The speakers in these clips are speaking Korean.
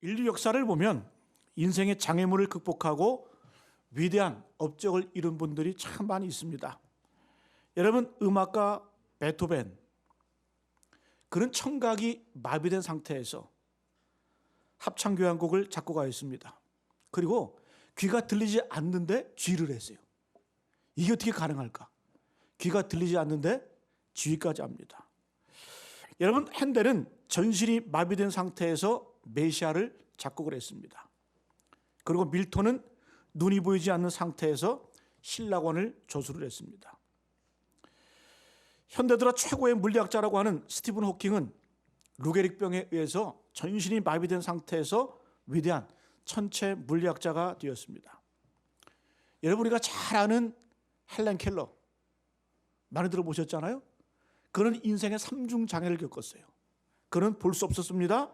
인류 역사를 보면 인생의 장애물을 극복하고 위대한 업적을 이룬 분들이 참 많이 있습니다. 여러분, 음악가 베토벤, 그는 청각이 마비된 상태에서 합창교향곡을 작곡하였습니다. 그리고 귀가 들리지 않는데 쥐를 했어요. 이게 어떻게 가능할까? 귀가 들리지 않는데 쥐까지 합니다. 여러분, 핸델은 전신이 마비된 상태에서 메시아를 작곡을 했습니다. 그리고 밀턴은 눈이 보이지 않는 상태에서 신라권을 조수를 했습니다. 현대 들어 최고의 물리학자라고 하는 스티븐 호킹은 루게릭병에 의해서 전신이 마비된 상태에서 위대한 천체 물리학자가 되었습니다. 여러분, 우리가 잘 아는 헬렌 켈러 많이 들어보셨잖아요. 그는 인생의 3중 장애를 겪었어요. 그는 볼 수 없었습니다.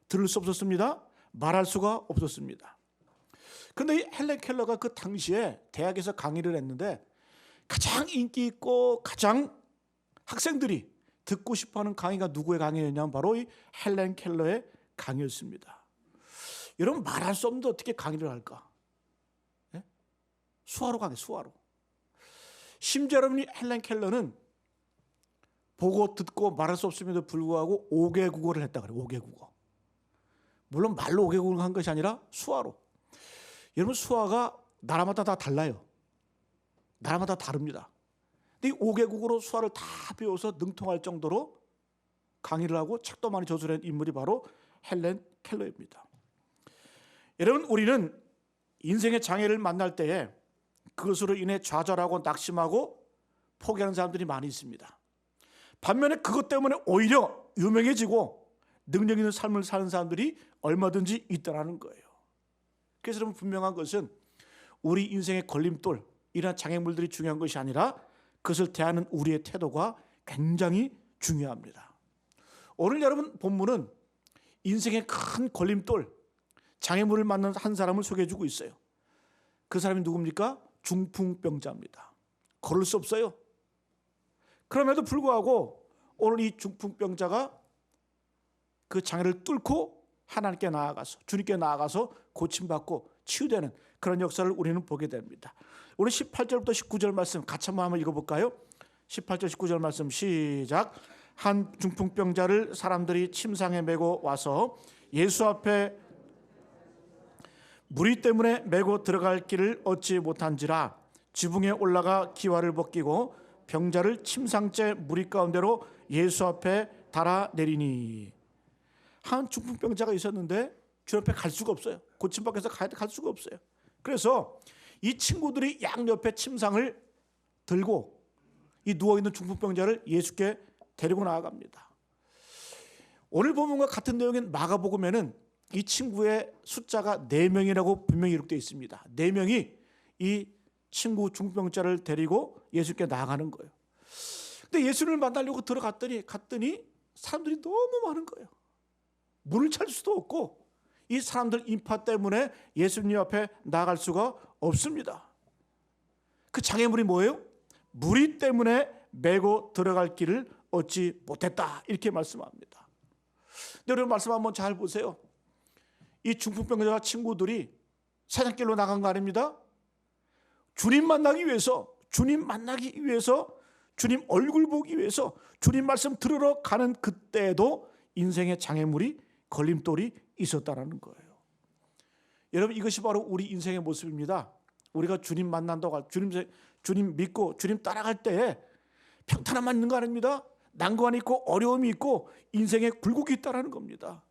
들을 수 없었습니다. 말할 수가 없었습니다. 그런데 이 헬렌 켈러가 그 당시에 대학에서 강의를 했는데 가장 인기 있고 가장 학생들이 듣고 싶어하는 강의가 누구의 강의였냐면 바로 이 헬렌 켈러의 강의였습니다. 여러분, 말할 수 없는데 어떻게 강의를 할까? 네? 수화로 강의, 수화로. 심지어 여러분이 헬렌 켈러는 보고 듣고 말할 수 없음에도 불구하고 5개 국어를 했다 그래요. 5개 국어. 물론 말로 5개 국어를 한 것이 아니라 수화로. 여러분, 수화가 나라마다 다 달라요. 나라마다 다릅니다. 근데 이 5개 국어로 수화를 다 배워서 능통할 정도로 강의를 하고 책도 많이 저술한 인물이 바로 헬렌 켈러입니다. 여러분, 우리는 인생의 장애를 만날 때에 그것으로 인해 좌절하고 낙심하고 포기하는 사람들이 많이 있습니다. 반면에 그것 때문에 오히려 유명해지고 능력 있는 삶을 사는 사람들이 얼마든지 있다는 거예요. 그래서 여러분, 분명한 것은 우리 인생의 걸림돌, 이러한 장애물들이 중요한 것이 아니라 그것을 대하는 우리의 태도가 굉장히 중요합니다. 오늘 여러분 본문은 인생의 큰 걸림돌, 장애물을 만난 한 사람을 소개해 주고 있어요. 그 사람이 누굽니까? 중풍병자입니다. 걸을 수 없어요. 그럼에도 불구하고 오늘 이 중풍병자가 그 장애를 뚫고 하나님께 나아가서, 주님께 나아가서 고침받고 치유되는 그런 역사를 우리는 보게 됩니다. 우리 18절부터 19절 말씀 같이 한번 읽어볼까요? 18절 19절 말씀 시작. 한 중풍병자를 사람들이 침상에 메고 와서 예수 앞에 무리 때문에 메고 들어갈 길을 얻지 못한지라 지붕에 올라가 기와를 벗기고 병자를 침상째 무리 가운데로 예수 앞에 달아내리니. 한 중풍병자가 있었는데 주 앞에 갈 수가 없어요. 고침받기 위해서 갈 수가 없어요. 그래서 이 친구들이 양옆에 침상을 들고 이 누워있는 중풍병자를 예수께 데리고 나아갑니다. 오늘 본문과 같은 내용인 마가복음에는 이 친구의 숫자가 4명이라고 분명히 기록되어 있습니다. 4명이 이 친구 중풍병자를 데리고 예수께 나아가는 거예요. 근데 예수를 만나려고 갔더니 사람들이 너무 많은 거예요. 문을 찾을 수도 없고 이 사람들 인파 때문에 예수님 앞에 나아갈 수가 없습니다. 그 장애물이 뭐예요? 무리 때문에 메고 들어갈 길을 얻지 못했다, 이렇게 말씀합니다. 근데 여러분, 말씀 한번 잘 보세요. 이 중풍병자 친구들이 사냥길로 나간 거 아닙니다. 주님 만나기 위해서, 주님 얼굴 보기 위해서 주님 말씀 들으러 가는 그때에도 인생의 장애물이, 걸림돌이 있었다는 거예요. 여러분, 이것이 바로 우리 인생의 모습입니다. 우리가 주님 만난다고, 주님 믿고 주님 따라갈 때에 평탄함만 있는 거 아닙니다. 난관이 있고 어려움이 있고 인생의 굴곡이 있다는 겁니다.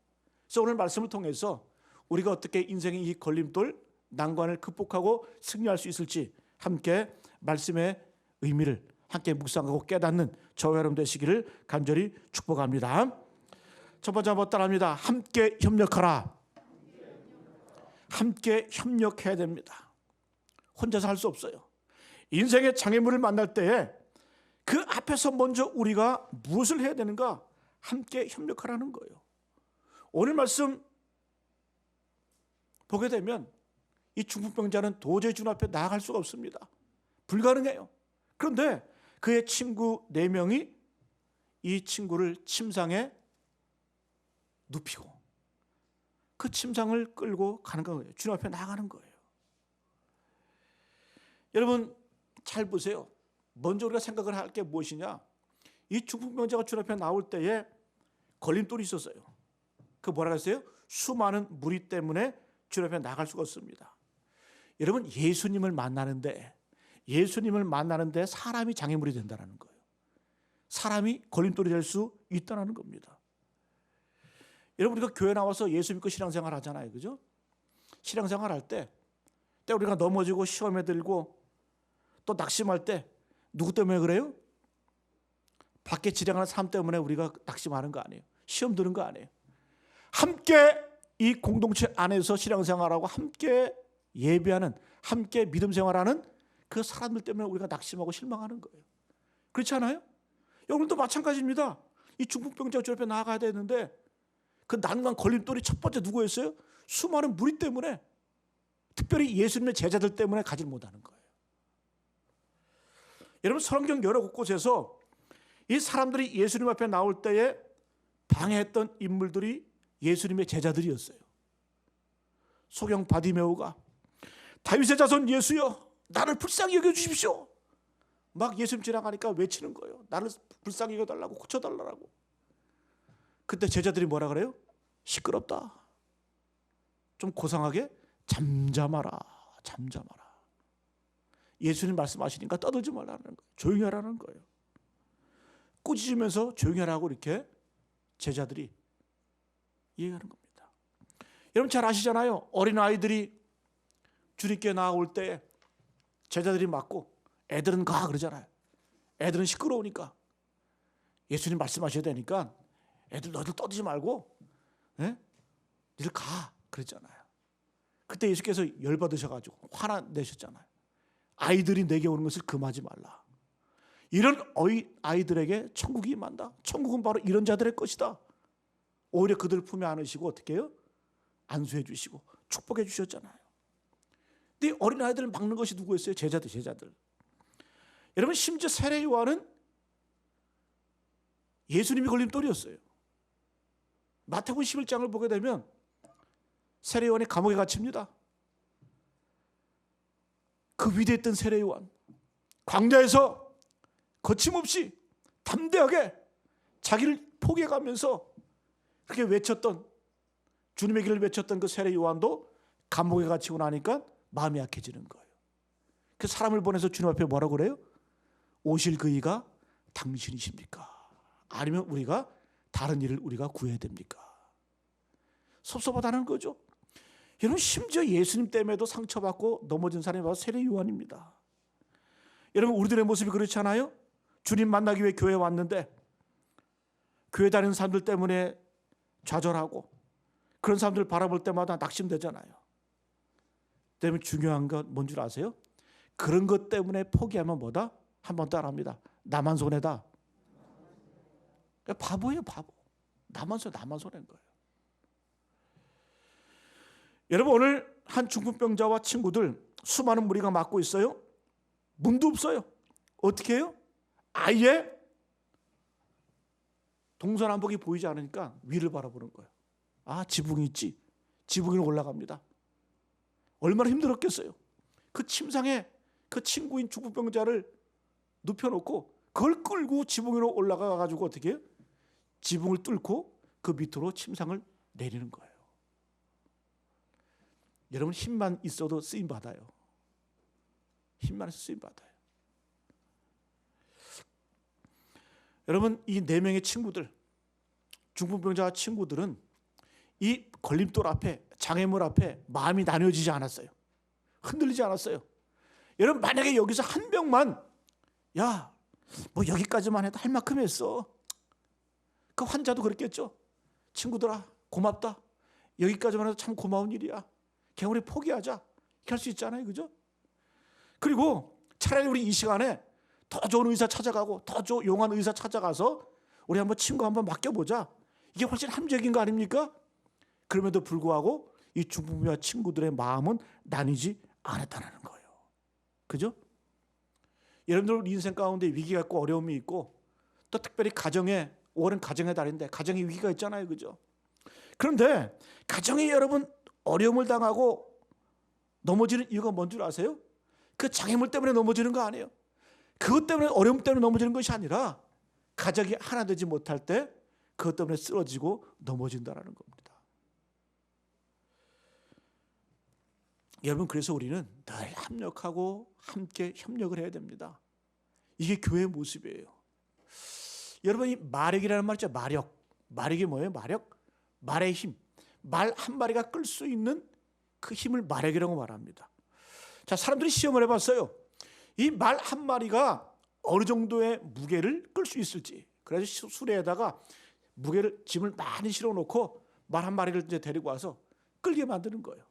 그래서 오늘 말씀을 통해서 우리가 어떻게 인생의 이 걸림돌, 난관을 극복하고 승리할 수 있을지 함께 말씀의 의미를 함께 묵상하고 깨닫는 저와 여러분 되시기를 간절히 축복합니다. 첫 번째 한번 따라합니다. 함께 협력하라. 함께 협력해야 됩니다. 혼자서 할 수 없어요. 인생의 장애물을 만날 때에 그 앞에서 먼저 우리가 무엇을 해야 되는가? 함께 협력하라는 거예요. 오늘 말씀 보게 되면 이 중풍병자는 도저히 주님 앞에 나아갈 수가 없습니다. 불가능해요. 그런데 그의 친구 4명이 이 친구를 침상에 눕히고 그 침상을 끌고 가는 거예요. 주님 앞에 나가는 거예요. 여러분 잘 보세요. 먼저 우리가 생각을 할 게 무엇이냐? 이 중풍병자가 주님 앞에 나올 때에 걸림돌이 있었어요. 그 뭐라 그랬어요? 수많은 무리 때문에 주님 앞에 나갈 수가 없습니다. 여러분 예수님을 만나는데 사람이 장애물이 된다는 거예요. 사람이 걸림돌이 될 수 있다는 겁니다. 여러분 우리가 교회 나와서 예수 믿고 신앙생활 하잖아요. 그죠? 신앙생활 할 때 우리가 넘어지고 시험에 들고 또 낙심할 때 누구 때문에 그래요? 밖에 지나가는 사람 때문에 우리가 낙심하는 거 아니에요. 시험 드는 거 아니에요. 함께 이 공동체 안에서 신앙생활하고 함께 예배하는, 함께 믿음 생활하는 그 사람들 때문에 우리가 낙심하고 실망하는 거예요. 그렇지 않아요? 여러분도 마찬가지입니다. 이 중풍병자가 주 앞에 나아가야 되는데 그 난관 걸림돌이 첫 번째 누구였어요? 수많은 무리 때문에, 특별히 예수님의 제자들 때문에 가지 못하는 거예요. 여러분 성경 여러 곳곳에서 이 사람들이 예수님 앞에 나올 때에 방해했던 인물들이 예수님의 제자들이었어요. 소경 바디메오가 다윗의 자손 예수여 나를 불쌍히 여겨주십시오. 막 예수님 지나가니까 외치는 거예요. 나를 불쌍히 여겨달라고, 고쳐달라고. 그때 제자들이 뭐라 그래요? 시끄럽다. 좀 고상하게 잠잠하라. 예수님 말씀하시니까 떠들지 말라는 거예요. 조용히 하라는 거예요. 꾸짖으면서 조용히 하라고 이렇게 제자들이 얘기하는 겁니다. 여러분 잘 아시잖아요. 어린아이들이 주님께 나올 때 제자들이 맞고 애들은 가 그러잖아요. 애들은 시끄러우니까 예수님 말씀하셔야 되니까 애들 너희들 떠들지 말고 니들 가 그랬잖아요. 그때 예수께서 열받으셔가지고 화나 내셨잖아요. 아이들이 내게 오는 것을 금하지 말라. 이런 아이들에게 천국이 임한다. 천국은 바로 이런 자들의 것이다. 오히려 그들을 품에 안으시고 어떻게 해요? 안수해 주시고 축복해 주셨잖아요. 근데 어린아이들을 막는 것이 누구였어요? 제자들. 여러분 심지어 세례 요한은 예수님이 걸림돌이었어요. 마태복음 11장을 보게 되면 세례 요한이 감옥에 갇힙니다. 그 위대했던 세례 요한 광야에서 거침없이 담대하게 자기를 포기해가면서 그렇게 외쳤던, 주님의 길을 외쳤던 그 세례 요한도 감옥에 갇히고 나니까 마음이 약해지는 거예요. 그 사람을 보내서 주님 앞에 뭐라고 그래요? 오실 그 이가 당신이십니까? 아니면 우리가 다른 일을 우리가 구해야 됩니까? 섭섭하다는 거죠. 여러분 심지어 예수님 때문에도 상처받고 넘어진 사람이 바로 세례 요한입니다. 여러분 우리들의 모습이 그렇지 않아요? 주님 만나기 위해 교회에 왔는데 교회 다니는 사람들 때문에 좌절하고 그런 사람들 바라볼 때마다 낙심되잖아요. 때문에 중요한 건 뭔 줄 아세요? 그런 것 때문에 포기하면 뭐다? 한번 따라합니다. 나만 손해다. 바보예요, 바보. 나만 손해인 거예요. 여러분 오늘 한 중풍병자와 친구들 수많은 무리가 맞고 있어요. 문도 없어요. 어떻게 해요? 아예 동서남북이 보이지 않으니까 위를 바라보는 거예요. 아 지붕이 있지. 지붕 위로 올라갑니다. 얼마나 힘들었겠어요. 그 침상에 그 친구인 중풍병자를 눕혀놓고 그걸 끌고 지붕 위로 올라가가지고 어떻게 해요? 지붕을 뚫고 그 밑으로 침상을 내리는 거예요. 여러분 힘만 있어도 쓰임받아요. 힘만 있어도 쓰임받아요. 여러분 이 4명의 친구들, 중풍병자 친구들은 이 걸림돌 앞에, 장애물 앞에 마음이 나뉘어지지 않았어요. 흔들리지 않았어요. 여러분 만약에 여기서 한 명만 야, 뭐 여기까지만 해도 할 만큼 했어. 그 환자도 그랬겠죠. 친구들아 고맙다. 여기까지만 해도 참 고마운 일이야. 그냥 우리 포기하자. 이렇게 할 수 있잖아요. 그죠? 그리고 차라리 우리 이 시간에 더 좋은 의사 찾아가고 더 용한 의사 찾아가서 우리 한번 친구 한번 맡겨보자. 이게 훨씬 합리적인 거 아닙니까? 그럼에도 불구하고 이 중풍병자 친구들의 마음은 나뉘지 않았다는 거예요. 그죠? 여러분들 인생 가운데 위기가 있고 어려움이 있고 또 특별히 가정에 5월은 가정의 달인데 가정에 위기가 있잖아요. 그죠? 그런데 가정이 여러분 어려움을 당하고 넘어지는 이유가 뭔 줄 아세요? 그 장애물 때문에 넘어지는 거 아니에요. 그것 때문에, 어려움 때문에 넘어지는 것이 아니라 가족이 하나 되지 못할 때 그것 때문에 쓰러지고 넘어진다라는 겁니다. 여러분, 그래서 우리는 늘 합력하고 함께 협력을 해야 됩니다. 이게 교회의 모습이에요. 여러분, 이 마력이라는 말 있죠. 마력. 마력이 뭐예요? 마력? 말의 힘. 말 한 마리가 끌 수 있는 그 힘을 마력이라고 말합니다. 자, 사람들이 시험을 해봤어요. 이 말 한 마리가 어느 정도의 무게를 끌 수 있을지. 그래서 수레에다가 무게를, 짐을 많이 실어놓고 말 한 마리를 이제 데리고 와서 끌게 만드는 거예요.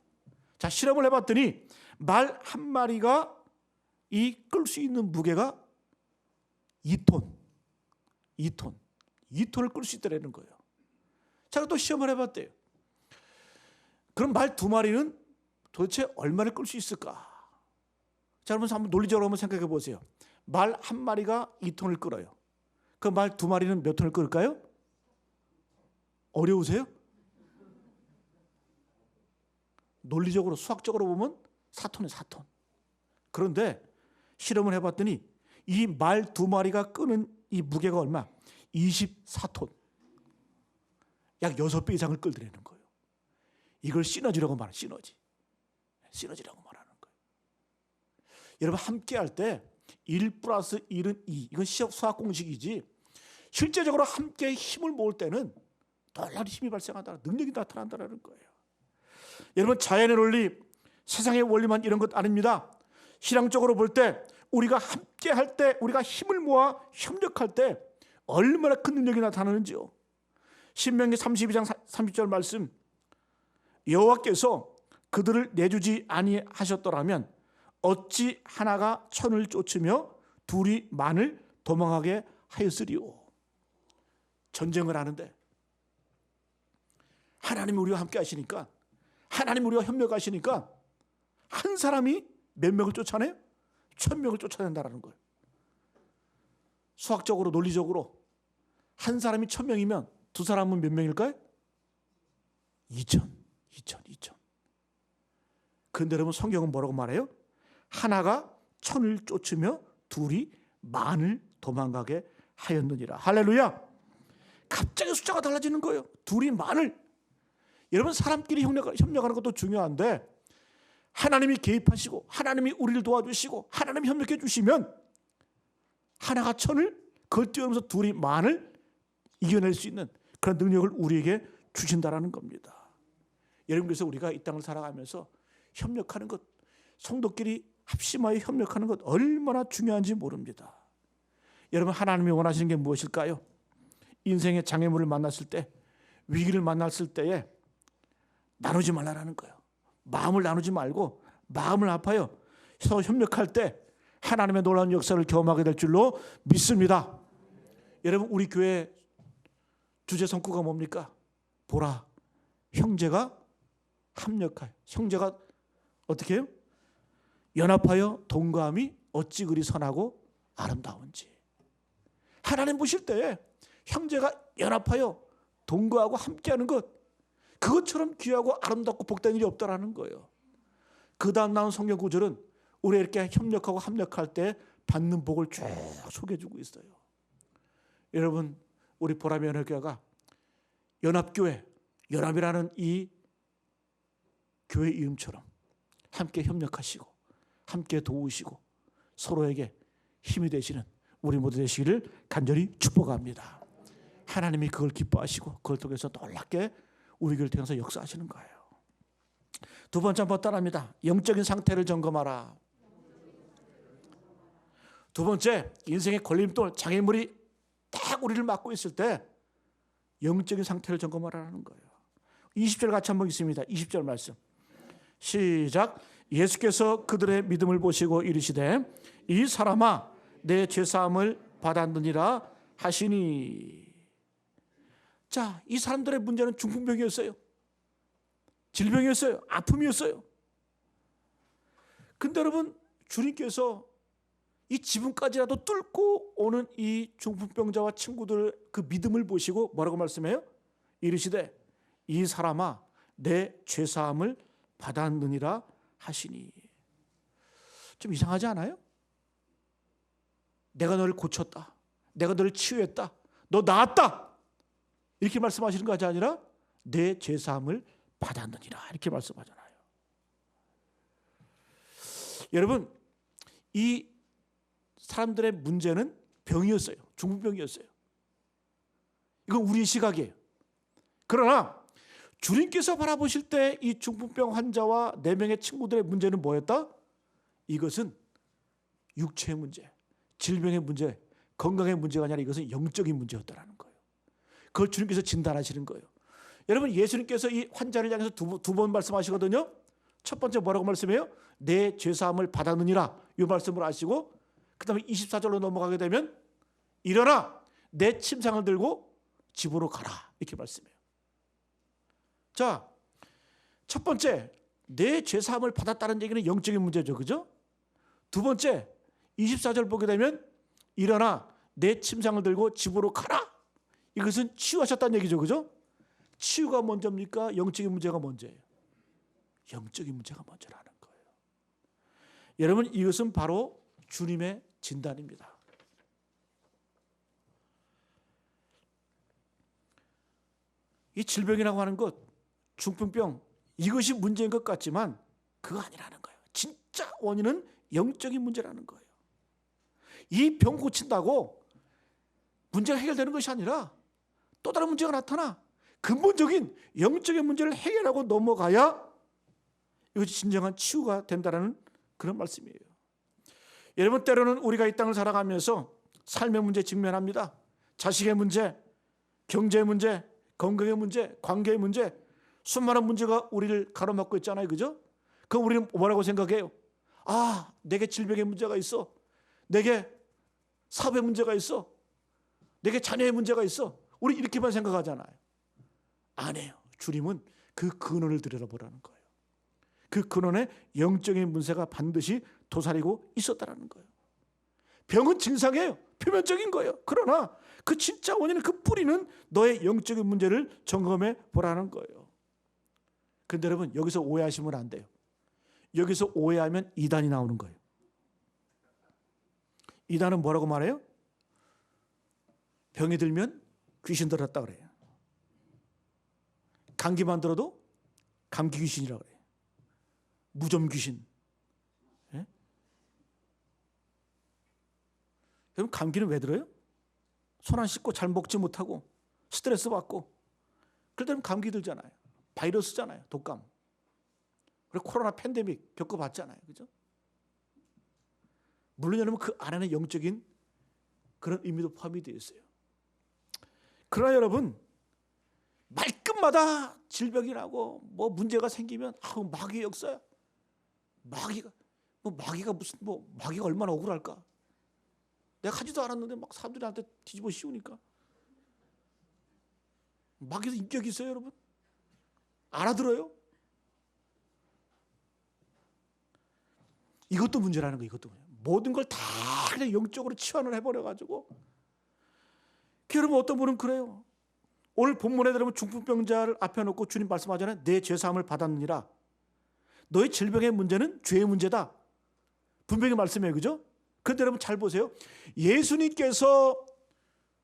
자, 실험을 해봤더니 말 한 마리가 이 끌 수 있는 무게가 2톤. 2톤을 끌 수 있다는 거예요. 자, 또 시험을 해봤대요. 그럼 말 2마리는 도대체 얼마를 끌 수 있을까? 자, 여러분 한번 논리적으로 한번 생각해 보세요. 말 한 마리가 2톤을 끌어요. 그 말 2마리는 몇 톤을 끌까요? 어려우세요? 논리적으로, 수학적으로 보면 4톤이에요, 4톤. 그런데 실험을 해봤더니 이 말 2마리가 끄는 이 무게가 얼마? 24톤. 약 6배 이상을 끌더라는 거예요. 이걸 시너지라고 말하는, 시너지라고 말하는 거예요. 여러분, 함께 할 때 1 플러스 1은 2. 이건 수학 공식이지. 실제적으로 함께 힘을 모을 때는 놀라운 힘이 발생한다, 능력이 나타난다는 거예요. 여러분, 자연의 원리, 세상의 원리만 이런 것 아닙니다. 신앙적으로 볼 때 우리가 함께 할 때, 우리가 힘을 모아 협력할 때 얼마나 큰 능력이 나타나는지요. 신명기 32장 30절 말씀, 여호와께서 그들을 내주지 아니하셨더라면 어찌 하나가 천을 쫓으며 둘이 만을 도망하게 하였으리요. 전쟁을 하는데 하나님이 우리와 함께 하시니까, 하나님이 우리와 협력하시니까 한 사람이 몇 명을 쫓아내요? 1000명을 쫓아낸다는 거예요. 수학적으로, 논리적으로 한 사람이 1000명이면 두 사람은 몇 명일까요? 2000. 그런데 여러분, 성경은 뭐라고 말해요? 하나가 1000을 쫓으며 둘이 만을 도망가게 하였느니라. 할렐루야. 갑자기 숫자가 달라지는 거예요. 둘이 만을. 여러분, 사람끼리 협력하는 것도 중요한데 하나님이 개입하시고 하나님이 우리를 도와주시고 하나님이 협력해 주시면 하나가 1000을, 그걸 뛰어넘어서 둘이 만을 이겨낼 수 있는 그런 능력을 우리에게 주신다라는 겁니다. 여러분, 그래서 우리가 이 땅을 살아가면서 협력하는 것, 성도끼리 합심하여 협력하는 것 얼마나 중요한지 모릅니다. 여러분, 하나님이 원하시는 게 무엇일까요? 인생의 장애물을 만났을 때, 위기를 만났을 때에 나누지 말라는 거예요. 마음을 나누지 말고 마음을 합하여 서로 협력할 때 하나님의 놀라운 역사를 경험하게 될 줄로 믿습니다. 여러분, 우리 교회 주제 성구가 뭡니까? 보라, 형제가 합력하여. 형제가 어떻게 해요? 연합하여 동거함이 어찌 그리 선하고 아름다운지. 하나님 보실 때 형제가 연합하여 동거하고 함께하는 것, 그것처럼 귀하고 아름답고 복된 일이 없다라는 거예요. 그 다음 나온 성경 구절은 우리 이렇게 협력하고 합력할 때 받는 복을 쭉 소개해주고 있어요. 여러분, 우리 보람의 연합교회가 연합교회, 연합이라는 이 교회 이름처럼 함께 협력하시고 함께 도우시고 서로에게 힘이 되시는 우리 모두 되시기를 간절히 축복합니다. 하나님이 그걸 기뻐하시고 그걸 통해서 놀랍게 우리 교회를 통해서 역사하시는 거예요. 두 번째 한번 따라합니다. 영적인 상태를 점검하라. 두 번째, 인생의 걸림돌, 장애물이 딱 우리를 막고 있을 때 영적인 상태를 점검하라는 거예요. 20절 같이 한번 읽습니다. 20절 말씀 시작. 예수께서 그들의 믿음을 보시고 이르시되 이 사람아 내 죄사함을 받았느니라 하시니. 자, 이 사람들의 문제는 중풍병이었어요. 질병이었어요. 아픔이었어요. 근데 여러분, 주님께서 이 지붕까지라도 뚫고 오는 이 중풍병자와 친구들 그 믿음을 보시고 뭐라고 말씀해요? 이르시되 이 사람아 내 죄사함을 받았느니라 하시니. 좀 이상하지 않아요? 내가 너를 고쳤다, 내가 너를 치유했다, 너 나았다, 이렇게 말씀하시는 것이 아니라 내 죄사함을 받았느니라 이렇게 말씀하잖아요. 여러분, 이 사람들의 문제는 병이었어요. 중풍병이었어요. 이건 우리의 시각이에요. 그러나 주님께서 바라보실 때 이 중풍병 환자와 4명의 친구들의 문제는 뭐였다? 이것은 육체의 문제, 질병의 문제, 건강의 문제가 아니라 이것은 영적인 문제였다라는 거예요. 그걸 주님께서 진단하시는 거예요. 여러분, 예수님께서 이 환자를 향해서 두 번 말씀하시거든요. 첫 번째 뭐라고 말씀해요? 내 죄사함을 받았느니라, 이 말씀을 하시고 그 다음에 24절로 넘어가게 되면 일어나 내 침상을 들고 집으로 가라 이렇게 말씀해요. 자, 첫 번째 내 죄사함을 받았다는 얘기는 영적인 문제죠, 그죠? 두 번째 24절 보게 되면 일어나 내 침상을 들고 집으로 가라, 이것은 치유하셨다는 얘기죠, 그죠? 치유가 먼저입니까? 영적인 문제가 먼저예요? 영적인 문제가 먼저라는 거예요. 여러분, 이것은 바로 주님의 진단입니다. 이 질병이라고 하는 것, 중풍병, 이것이 문제인 것 같지만 그거 아니라는 거예요. 진짜 원인은 영적인 문제라는 거예요. 이 병 고친다고 문제가 해결되는 것이 아니라 또 다른 문제가 나타나 근본적인 영적인 문제를 해결하고 넘어가야 이것이 진정한 치유가 된다는 그런 말씀이에요. 여러분, 때로는 우리가 이 땅을 살아가면서 삶의 문제 직면합니다. 자식의 문제, 경제의 문제, 건강의 문제, 관계의 문제, 수많은 문제가 우리를 가로막고 있잖아요, 그죠? 그럼 우리는 뭐라고 생각해요? 아, 내게 질병의 문제가 있어, 내게 사업의 문제가 있어, 내게 자녀의 문제가 있어, 우리 이렇게만 생각하잖아요. 아니에요. 주님은 그 근원을 들여다보라는 거예요. 그 근원에 영적인 문제가 반드시 도사리고 있었다는 거예요. 병은 증상이에요. 표면적인 거예요. 그러나 그 진짜 원인은, 그 뿌리는 너의 영적인 문제를 점검해 보라는 거예요. 그런데 여러분, 여기서 오해하시면 안 돼요. 여기서 오해하면 이단이 나오는 거예요. 이단은 뭐라고 말해요? 병이 들면 귀신 들었다 그래요. 감기만 들어도 감기 귀신이라고 그래요. 무좀 귀신. 예? 그럼 감기는 왜 들어요? 손 안 씻고 잘 먹지 못하고 스트레스 받고 그럴 때는 감기 들잖아요. 바이러스잖아요. 독감. 그리고 코로나 팬데믹 겪어봤잖아요. 그죠? 물론 여러분, 그 안에는 영적인 그런 의미도 포함이 되어 있어요. 그러나 여러분, 말끝마다 질병이 나고 뭐 문제가 생기면 마귀의 역사야. 마귀가 무슨 마귀가 얼마나 억울할까? 내가 하지도 않았는데 막 사람들이 나한테 뒤집어 씌우니까. 마귀도 인격이 있어요, 여러분. 알아들어요? 이것도 문제라는 거예요. 이것도 모든 걸 다 그냥 영적으로 치환을 해버려가지고. 여러분, 어떤 분은 그래요. 오늘 본문에 들으면 중풍병자를 앞에 놓고 주님 말씀하잖아요. 내 죄사함을 받았느니라. 너의 질병의 문제는 죄의 문제다. 분명히 말씀해요, 그죠? 그런데 여러분 잘 보세요. 예수님께서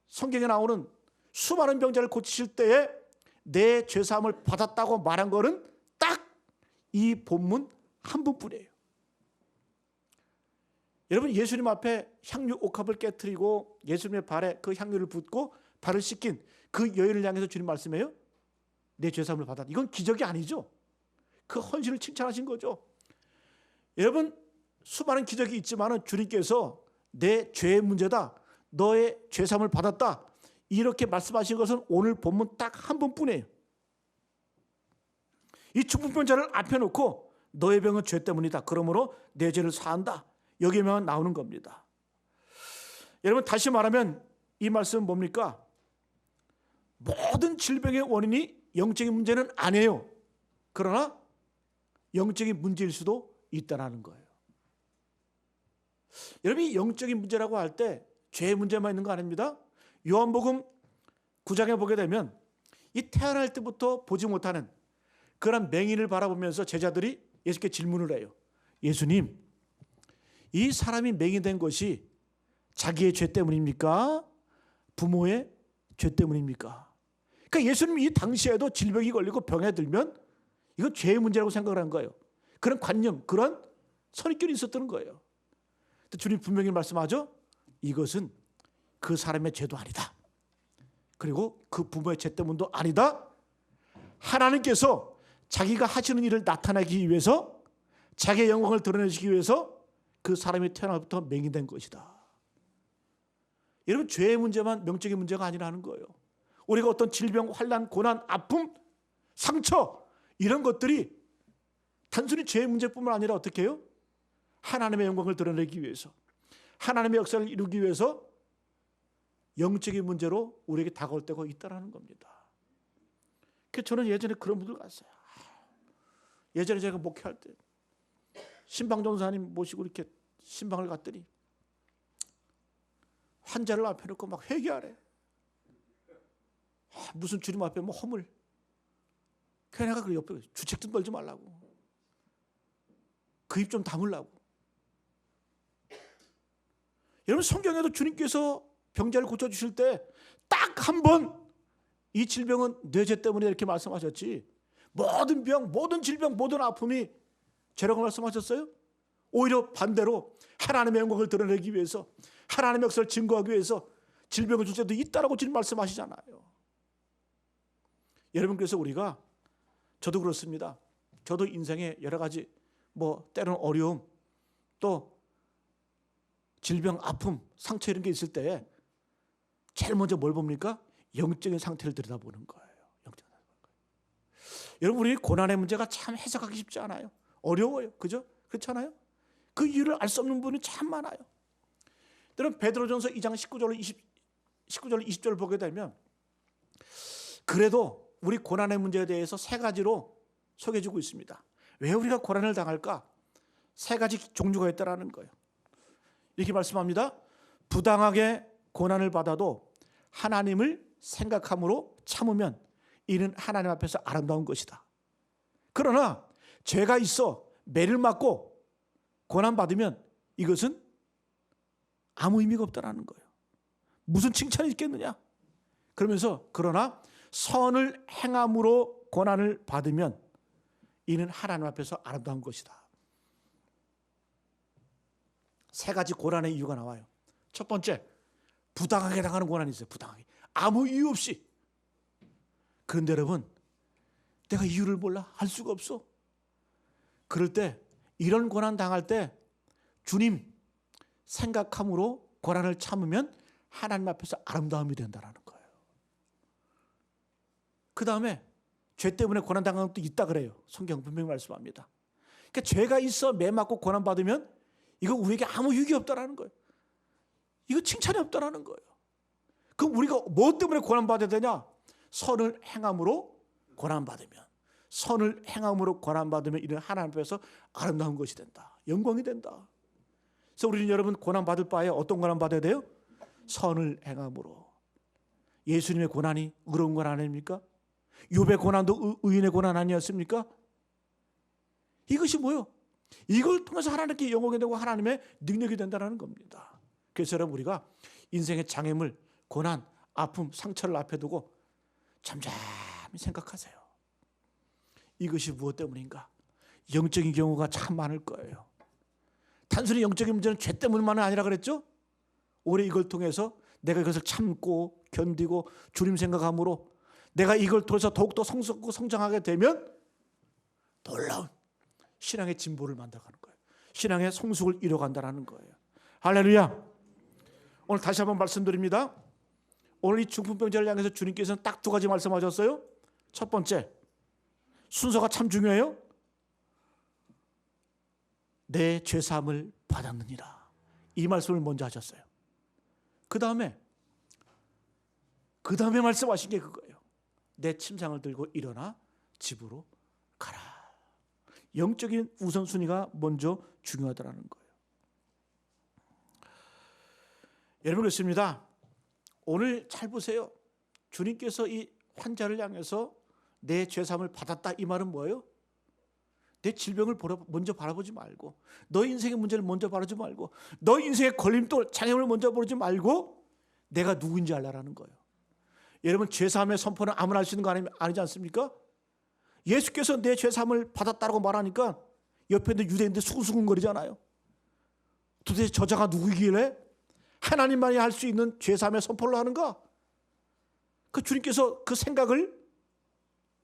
성경에 나오는 수많은 병자를 고치실 때에 내 죄사함을 받았다고 말한 거는 딱 이 본문 한 분뿐이에요. 여러분, 예수님 앞에 향유 옥합을 깨트리고 예수님의 발에 그 향유를 붓고 발을 씻긴 그 여인을 향해서 주님 말씀해요. 내 죄사함을 받았다. 이건 기적이 아니죠. 그 헌신을 칭찬하신 거죠. 여러분, 수많은 기적이 있지만 주님께서 내 죄의 문제다, 너의 죄사함을 받았다, 이렇게 말씀하신 것은 오늘 본문 딱 한 번뿐이에요. 이 중풍병자를 앞에 놓고 너의 병은 죄 때문이다, 그러므로 내 죄를 사한다, 여기에만 나오는 겁니다. 여러분, 다시 말하면 이 말씀은 뭡니까? 모든 질병의 원인이 영적인 문제는 아니에요. 그러나 영적인 문제일 수도 있다는 거예요. 여러분이 영적인 문제라고 할 때 죄의 문제만 있는 거 아닙니다. 요한복음 9장에 보게 되면 이 태어날 때부터 보지 못하는 그런 맹인을 바라보면서 제자들이 예수께 질문을 해요. 예수님, 이 사람이 맹인된 것이 자기의 죄 때문입니까? 부모의 죄 때문입니까? 그러니까 예수님이 이 당시에도 질병이 걸리고 병에 들면 이건 죄의 문제라고 생각을 한 거예요. 그런 관념, 그런 선입견이 있었던 거예요. 주님 분명히 말씀하죠. 이것은 그 사람의 죄도 아니다. 그리고 그 부모의 죄 때문도 아니다. 하나님께서 자기가 하시는 일을 나타내기 위해서, 자기의 영광을 드러내시기 위해서 그 사람이 태어나부터 맹인된 것이다. 여러분, 죄의 문제만 명적인 문제가 아니라는 거예요. 우리가 어떤 질병, 환난, 고난, 아픔, 상처 이런 것들이 단순히 죄의 문제뿐만 아니라 어떻게 해요? 하나님의 영광을 드러내기 위해서, 하나님의 역사를 이루기 위해서 영적인 문제로 우리에게 다가올 때가 있다는 겁니다. 그래서 저는 예전에 그런 분들 갔어요. 예전에 제가 목회할 때 신방 전사님 모시고 이렇게 신방을 갔더니 환자를 앞에 놓고 막 회개하래. 무슨 주님 앞에 뭐 허물. 그래 내가 그 옆에 주책 좀 떨지 말라고. 그 입 좀 다물라고. 여러분, 성경에도 주님께서 병자를 고쳐주실 때 딱 한 번 이 질병은 뇌죄 때문에 이렇게 말씀하셨지, 모든 병, 모든 질병, 모든 아픔이 죄라고 말씀하셨어요? 오히려 반대로 하나님의 영광을 드러내기 위해서, 하나님의 역사를 증거하기 위해서 질병을 줄 때도 있다라고 지금 말씀하시잖아요. 여러분, 그래서 우리가, 저도 그렇습니다. 저도 인생에 여러 가지 뭐 때로는 어려움, 또 질병, 아픔, 상처 이런 게 있을 때 제일 먼저 뭘 봅니까? 영적인 상태를 들여다보는 거예요. 영적인 상태. 여러분, 우리 고난의 문제가 참 해석하기 쉽지 않아요. 어려워요. 그죠? 그렇잖아요? 그 이유를 알 수 없는 분이 참 많아요. 여러분, 베드로전서 2장 19절 20절을 보게 되면 그래도 우리 고난의 문제에 대해서 세 가지로 소개해주고 있습니다. 왜 우리가 고난을 당할까? 세 가지 종류가 있다는 거예요. 이렇게 말씀합니다. 부당하게 고난을 받아도 하나님을 생각함으로 참으면 이는 하나님 앞에서 아름다운 것이다. 그러나 죄가 있어 매를 맞고 고난받으면 이것은 아무 의미가 없다는 거예요. 무슨 칭찬이 있겠느냐? 그러면서 그러나 선을 행함으로 고난을 받으면 이는 하나님 앞에서 아름다운 것이다. 세 가지 고난의 이유가 나와요. 첫 번째, 부당하게 당하는 고난이 있어요. 부당하게. 아무 이유 없이. 그런데 여러분, 내가 이유를 몰라. 할 수가 없어. 그럴 때, 이런 고난 당할 때 주님 생각함으로 고난을 참으면 하나님 앞에서 아름다움이 된다는 거예요. 그 다음에 죄 때문에 고난 당하는 것도 있다 그래요. 성경 분명히 말씀합니다. 그러니까 죄가 있어 매 맞고 고난 받으면 이거 우리에게 아무 유익이 없다라는 거예요. 이거 칭찬이 없다라는 거예요. 그럼 우리가 뭐 때문에 고난 받아야 되냐? 선을 행함으로 고난 받으면, 선을 행함으로 고난 받으면 이는 하나님 앞에서 아름다운 것이 된다. 영광이 된다. 그래서 우리는 여러분 고난 받을 바에 어떤 고난 받아야 돼요? 선을 행함으로. 예수님의 고난이 의로운 고난 아닙니까? 욥의 고난도 의인의 고난 아니었습니까? 이것이 뭐요? 이걸 통해서 하나님께 영광이 되고 하나님의 능력이 된다는 겁니다. 그래서 여러분, 우리가 인생의 장애물, 고난, 아픔, 상처를 앞에 두고 잠잠히 생각하세요. 이것이 무엇 때문인가? 영적인 경우가 참 많을 거예요. 단순히 영적인 문제는 죄 때문만은 아니라 그랬죠? 오히려 이걸 통해서 내가 이것을 참고 견디고 주님 생각함으로 내가 이걸 통해서 더욱더 성숙하고 성장하게 되면 놀라운 신앙의 진보를 만들어가는 거예요. 신앙의 성숙을 이뤄간다는 거예요. 할렐루야. 오늘 다시 한번 말씀드립니다. 오늘 이 중풍병자를 향해서 주님께서는 딱 두 가지 말씀하셨어요. 첫 번째, 순서가 참 중요해요. 내 죄사함을 받았느니라. 이 말씀을 먼저 하셨어요. 그 다음에 말씀하신 게 그거예요. 내 침상을 들고 일어나 집으로 가라. 영적인 우선순위가 먼저 중요하다는 거예요. 여러분, 그렇습니다. 오늘 잘 보세요. 주님께서 이 환자를 향해서 내 죄사함을 받았다 이 말은 뭐예요? 내 질병을 먼저 바라보지 말고, 너 인생의 문제를 먼저 바라보지 말고, 너 인생의 걸림돌 장애물을 먼저 보지 말고 내가 누구인지 알라라는 거예요. 여러분, 죄사함의 선포는 아무나 할 수 있는 거 아니지 않습니까? 예수께서 내 죄사함을 받았다고 말하니까 옆에 있는 유대인들 수근수근거리잖아요. 도대체 저자가 누구이길래 하나님만이 할 수 있는 죄사함의 선포를 하는가? 그 주님께서 그 생각을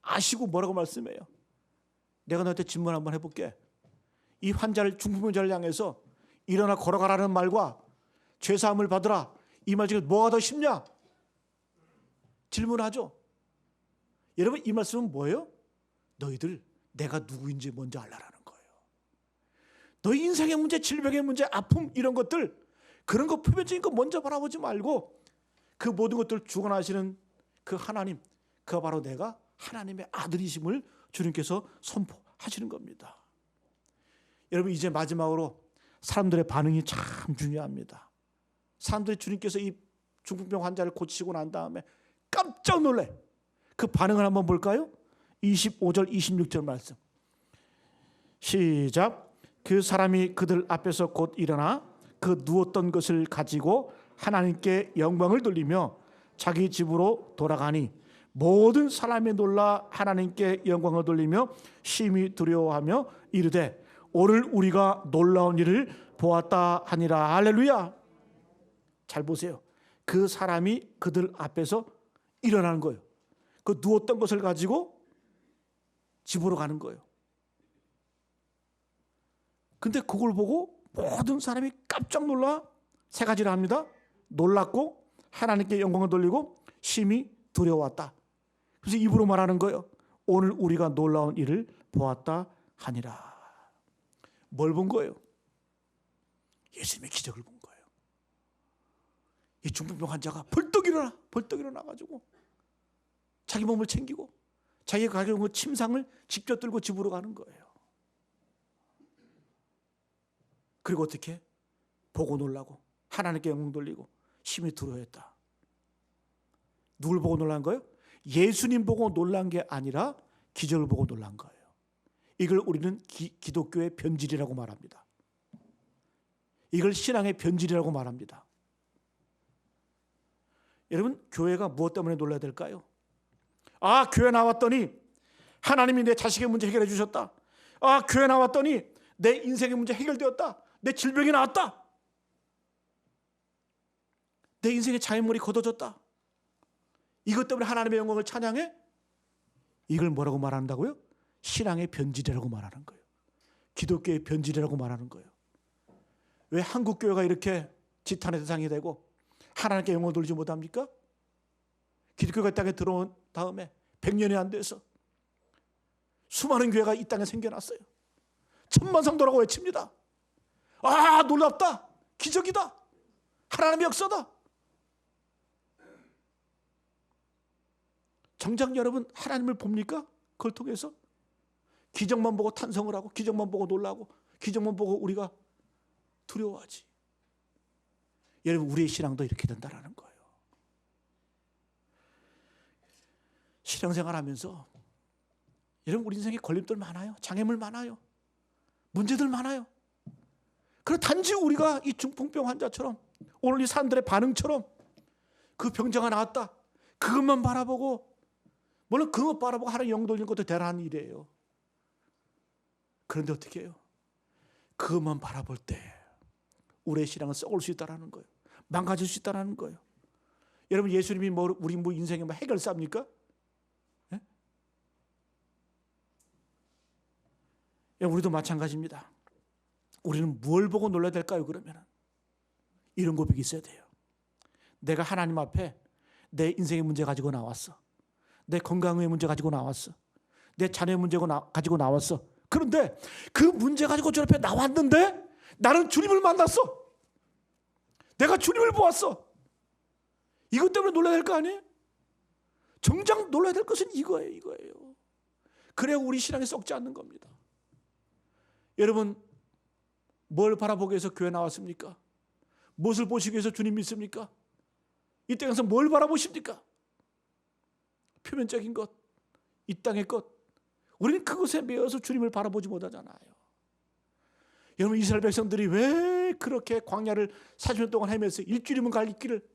아시고 뭐라고 말씀해요? 내가 너한테 질문 한번 해볼게. 이 환자를, 중풍병자를 향해서 일어나 걸어가라는 말과 죄사함을 받으라 이 말 중에 뭐가 더 쉽냐? 질문하죠. 여러분, 이 말씀은 뭐예요? 너희들 내가 누구인지 먼저 알라라는 거예요. 너희 인생의 문제, 질병의 문제, 아픔 이런 것들, 그런 거 표면적인 거 먼저 바라보지 말고 그 모든 것들을 주관하시는 그 하나님, 그가 바로 내가 하나님의 아들이심을 주님께서 선포하시는 겁니다. 여러분, 이제 마지막으로 사람들의 반응이 참 중요합니다. 사람들이 주님께서 이 중풍병 환자를 고치시고 난 다음에 깜짝 놀래. 그 반응을 한번 볼까요? 25절 26절 말씀 시작. 그 사람이 그들 앞에서 곧 일어나 그 누웠던 것을 가지고 하나님께 영광을 돌리며 자기 집으로 돌아가니 모든 사람이 놀라 하나님께 영광을 돌리며 심히 두려워하며 이르되 오늘 우리가 놀라운 일을 보았다 하니라. 할렐루야. 잘 보세요. 그 사람이 그들 앞에서 일어나는 거예요. 그 누웠던 것을 가지고 집으로 가는 거예요. 근데 그걸 보고 모든 사람이 깜짝 놀라 세 가지를 합니다. 놀랐고 하나님께 영광을 돌리고 심히 두려워왔다. 그래서 입으로 말하는 거예요. 오늘 우리가 놀라운 일을 보았다 하니라. 뭘 본 거예요? 예수님의 기적을 본 거예요. 이 중풍병 환자가 벌떡 일어나가지고 자기 몸을 챙기고 자기가 가져온 그 침상을 직접 들고 집으로 가는 거예요. 그리고 어떻게? 보고 놀라고 하나님께 영광 돌리고 심히 두려워했다. 누굴 보고 놀란 거예요? 예수님 보고 놀란 게 아니라 기적을 보고 놀란 거예요. 이걸 우리는 기독교의 변질이라고 말합니다. 이걸 신앙의 변질이라고 말합니다. 여러분, 교회가 무엇 때문에 놀라야 될까요? 아, 교회 나왔더니 하나님이 내 자식의 문제 해결해 주셨다. 아, 교회 나왔더니 내 인생의 문제 해결되었다. 내 질병이 나았다. 내 인생의 장애물이 걷어졌다. 이것 때문에 하나님의 영광을 찬양해? 이걸 뭐라고 말한다고요? 신앙의 변질이라고 말하는 거예요. 기독교의 변질이라고 말하는 거예요. 왜 한국 교회가 이렇게 지탄의 대상이 되고 하나님께 영광을 돌리지 못합니까? 기독교가 이 땅에 들어온 다음에 100년이 안 돼서 수많은 교회가 이 땅에 생겨났어요. 천만성도라고 외칩니다. 아, 놀랍다. 기적이다. 하나님의 역사다. 정작 여러분, 하나님을 봅니까? 그걸 통해서 기적만 보고 탄성을 하고 기적만 보고 놀라고 기적만 보고 우리가 두려워하지. 여러분, 우리의 신앙도 이렇게 된다라는 거예요. 신앙생활 하면서 여러분, 우리 인생에 걸림돌 많아요. 장애물 많아요. 문제들 많아요. 그럼 단지 우리가 이 중풍병 환자처럼 오늘 이 사람들의 반응처럼 그 병자가 나왔다. 그것만 바라보고, 물론 그것 바라보고 하나님 영광 돌리는 것도 대단한 일이에요. 그런데 어떻게 해요? 그것만 바라볼 때 우리의 신앙은 썩을 수 있다는 거예요. 망가질 수 있다는 거예요. 여러분, 예수님이 우리 인생에 해결사입니까? 예? 우리도 마찬가지입니다. 우리는 뭘 보고 놀라야 될까요? 그러면 이런 고백이 있어야 돼요. 내가 하나님 앞에 내 인생의 문제 가지고 나왔어. 내 건강의 문제 가지고 나왔어. 내 자녀의 문제 가지고 나왔어. 그런데 그 문제 가지고 저 앞에 나왔는데 나는 주님을 만났어. 내가 주님을 보았어. 이것 때문에 놀라야 될 거 아니에요? 정작 놀라야 될 것은 이거예요. 그래야 우리 신앙이 썩지 않는 겁니다. 여러분, 뭘 바라보기 위해서 교회 나왔습니까? 무엇을 보시기 위해서 주님 믿습니까? 이 땅에서 뭘 바라보십니까? 표면적인 것, 이 땅의 것, 우리는 그것에 매여서 주님을 바라보지 못하잖아요. 여러분, 이스라엘 백성들이 왜 그렇게 광야를 40년 동안 헤매서 일주일이면 갈 길을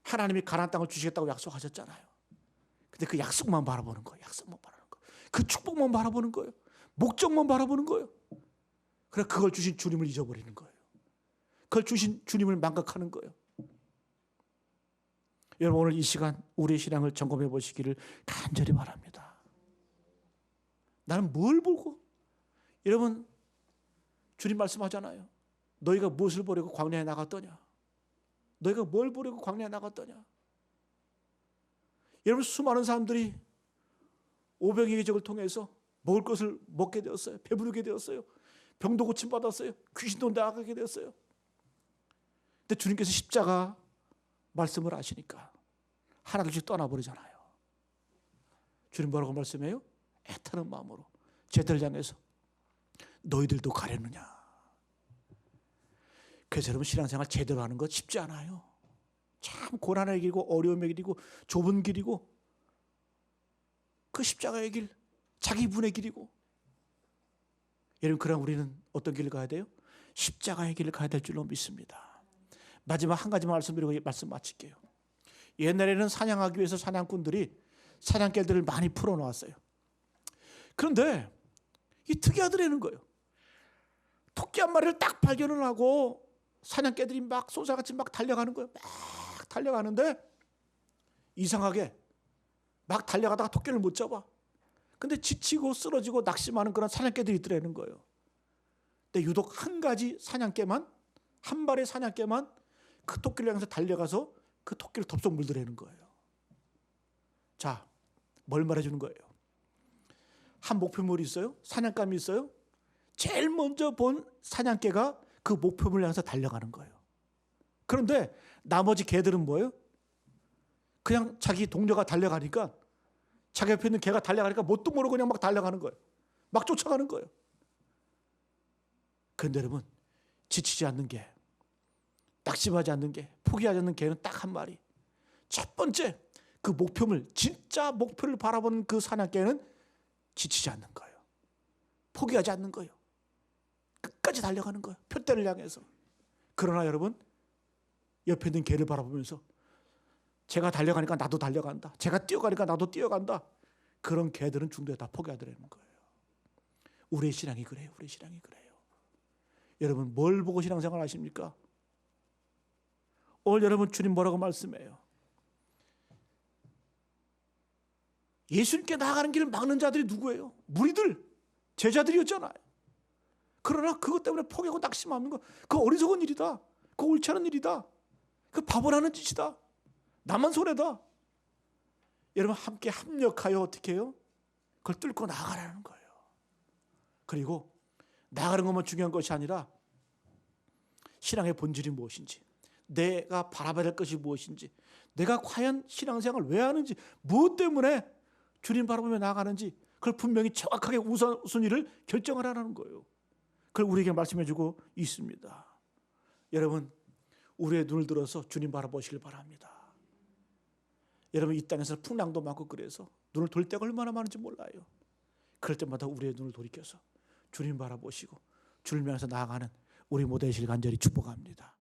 하나님이 가나안 땅을 주시겠다고 약속하셨잖아요. 근데 그 약속만 바라보는 거예요. 약속만 바라보는 거예요. 그 축복만 바라보는 거예요. 목적만 바라보는 거예요. 그래서 그걸 주신 주님을 잊어버리는 거예요. 그걸 주신 주님을 망각하는 거예요. 여러분, 오늘 이 시간 우리의 신앙을 점검해 보시기를 간절히 바랍니다. 나는 뭘 보고, 여러분 주님 말씀하잖아요. 너희가 무엇을 보려고 광야에 나갔더냐? 너희가 뭘 보려고 광야에 나갔더냐? 여러분, 수많은 사람들이 오병이의 기적을 통해서 먹을 것을 먹게 되었어요. 배부르게 되었어요. 병도 고침받았어요. 귀신도 나가게 되었어요. 근데 주님께서 십자가 말씀을 하시니까 하나둘씩 떠나버리잖아요. 주님 뭐라고 말씀해요? 애타는 마음으로 제자를 향해서 너희들도 가려느냐. 그래서 여러분, 신앙생활 제대로 하는 것 쉽지 않아요. 참 고난의 길이고 어려움의 길이고 좁은 길이고 그 십자가의 길, 자기 분의 길이고. 여러분, 그럼 우리는 어떤 길을 가야 돼요? 십자가의 길을 가야 될 줄로 믿습니다. 마지막 한 가지만 말씀드리고 말씀 마칠게요. 옛날에는 사냥하기 위해서 사냥꾼들이 사냥개들을 많이 풀어놓았어요. 그런데 이 특이하더라는 거예요. 토끼 한 마리를 딱 발견을 하고 사냥개들이 막 쏘사같이 막 달려가는 거예요. 막 달려가는데 이상하게 막 달려가다가 토끼를 못 잡아. 근데 지치고 쓰러지고 낙심하는 그런 사냥개들이 있더라는 거예요. 근데 유독 한 가지 사냥개만, 한 마리의 사냥개만 그 토끼를 향해서 달려가서 그 토끼를 덥석 물더라는 거예요. 자, 뭘 말해주는 거예요? 한 목표물이 있어요. 사냥감이 있어요. 제일 먼저 본 사냥개가 그 목표물을 향해서 달려가는 거예요. 그런데 나머지 개들은 뭐예요? 그냥 자기 동료가 달려가니까, 자기 옆에 있는 개가 달려가니까 뭣도 모르고 그냥 막 달려가는 거예요. 막 쫓아가는 거예요. 그런데 여러분, 지치지 않는 개, 낙심하지 않는 개, 포기하지 않는 개는 딱 한 마리. 첫 번째, 그 목표물, 진짜 목표를 바라보는 그 사냥개는 지치지 않는 거예요. 포기하지 않는 거예요. 끝까지 달려가는 거예요. 표대를 향해서. 그러나 여러분, 옆에 있는 개를 바라보면서 제가 달려가니까 나도 달려간다. 제가 뛰어가니까 나도 뛰어간다. 그런 개들은 중도에 다 포기하더라는 거예요. 우리의 신앙이 그래요. 우리의 신앙이 그래요. 여러분, 뭘 보고 신앙생활 하십니까? 오늘 여러분, 주님 뭐라고 말씀해요? 예수님께 나아가는 길을 막는 자들이 누구예요? 무리들, 제자들이었잖아요. 그러나 그것 때문에 포기하고 낙심하는 거, 그 어리석은 일이다. 그 옳지 않은 일이다. 그 바보라는 짓이다. 나만 손해다. 여러분, 함께 합력하여 어떻게 해요? 그걸 뚫고 나아가라는 거예요. 그리고 나아가는 것만 중요한 것이 아니라 신앙의 본질이 무엇인지, 내가 바라봐야 될 것이 무엇인지, 내가 과연 신앙생활을 왜 하는지, 무엇 때문에 주님 바라보며 나아가는지, 그걸 분명히 정확하게 우선순위를 결정하라는 거예요. 그걸 우리에게 말씀해 주고 있습니다. 여러분, 우리의 눈을 들어서 주님 바라보시길 바랍니다. 여러분, 이 땅에서 풍랑도 많고 그래서 눈을 돌 때가 얼마나 많은지 몰라요. 그럴 때마다 우리의 눈을 돌이켜서 주님 바라보시고 주를 향해서 나아가는 우리 모두의 실 간절히 축복합니다.